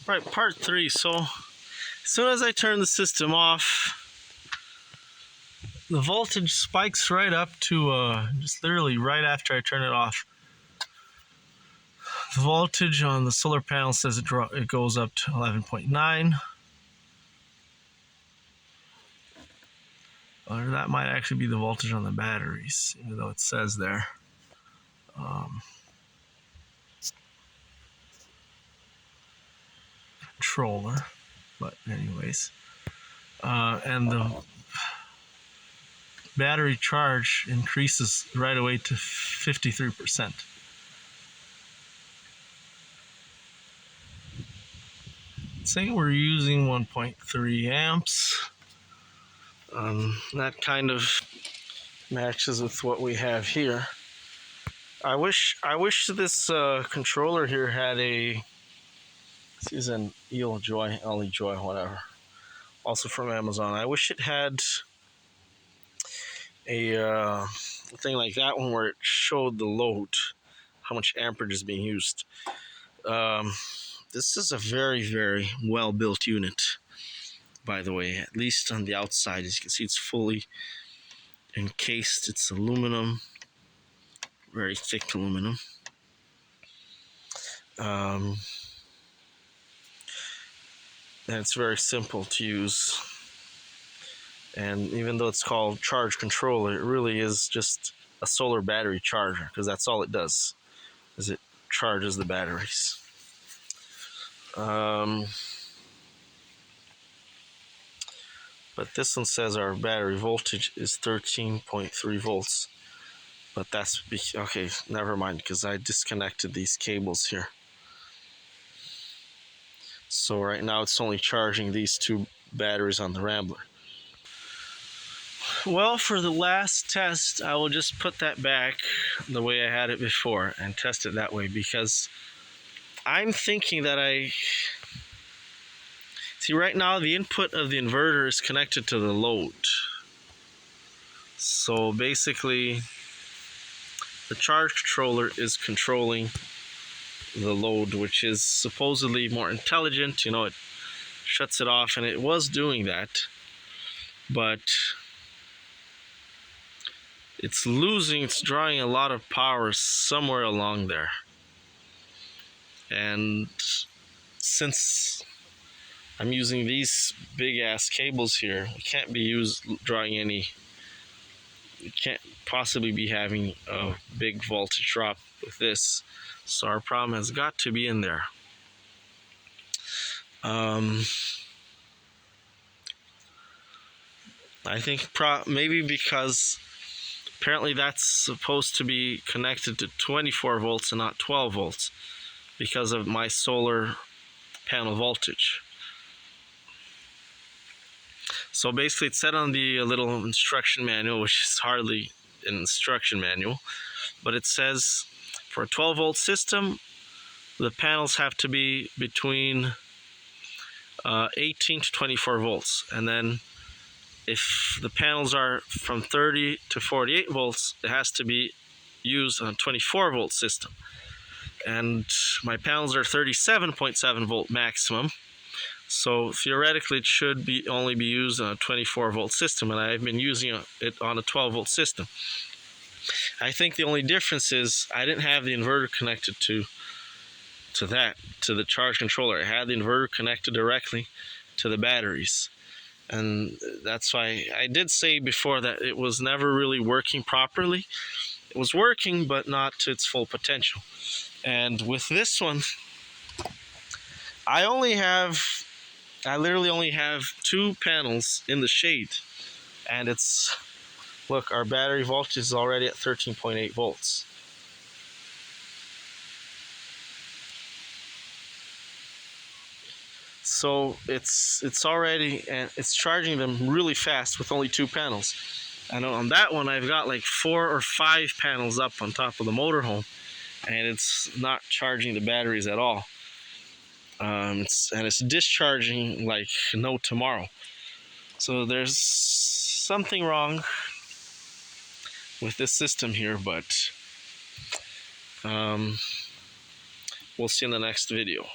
Right, part 3. So as soon as I turn the system off, the voltage spikes right up to just literally right after I turn it off. The voltage on the solar panel says it goes up to 11.9. Or that might actually be the voltage on the batteries, even though it says there. Controller, but anyways. And the battery charge increases right away to 53%. Saying we're using 1.3 amps. That kind of matches with what we have here. I wish this controller here had a, this is an LE Joy, whatever, also from Amazon. I wish it had a thing like that one where it showed the load, how much amperage is being used. This is a very, very well built unit, by the way, at least on the outside. As you can see, it's fully encased. It's aluminum, very thick aluminum. And it's very simple to use. And even though it's called charge controller, it really is just a solar battery charger, because that's all it does, is it charges the batteries. But this one says our battery voltage is 13.3 volts. But that's, okay, never mind, because I disconnected these cables here. So right now it's only charging these two batteries on the Rambler. Well, for the last test, I will just put that back the way I had it before and test it that way, because I'm thinking that see, right now the input of the inverter is connected to the load. So basically, the charge controller is controlling the load, which is supposedly more intelligent. You know, it shuts it off, and it was doing that. But it's drawing a lot of power somewhere along there. And since I'm using these big ass cables here, it can't be drawing any, it can't possibly be having a big voltage drop with this. So our problem has got to be in there. I think maybe because apparently that's supposed to be connected to 24 volts and not 12 volts because of my solar panel voltage. So basically it said on the little instruction manual, which is hardly an instruction manual, but it says for a 12 volt system, the panels have to be between 18 to 24 volts. And then if the panels are from 30 to 48 volts, it has to be used on a 24 volt system. And my panels are 37.7 volt maximum. So theoretically, it should only be used on a 24 volt system, and I've been using it on a 12 volt system. I think the only difference is I didn't have the inverter connected to the charge controller. I had the inverter connected directly to the batteries, and that's why I did say before that it was never really working properly. It was working, but not to its full potential. And with this one, I literally only have two panels in the shade, and look, our battery voltage is already at 13.8 volts. So it's already, and it's charging them really fast with only two panels. And on that one, I've got like 4 or 5 panels up on top of the motorhome, and it's not charging the batteries at all. It's discharging like no tomorrow. So there's something wrong with this system here, but we'll see in the next video.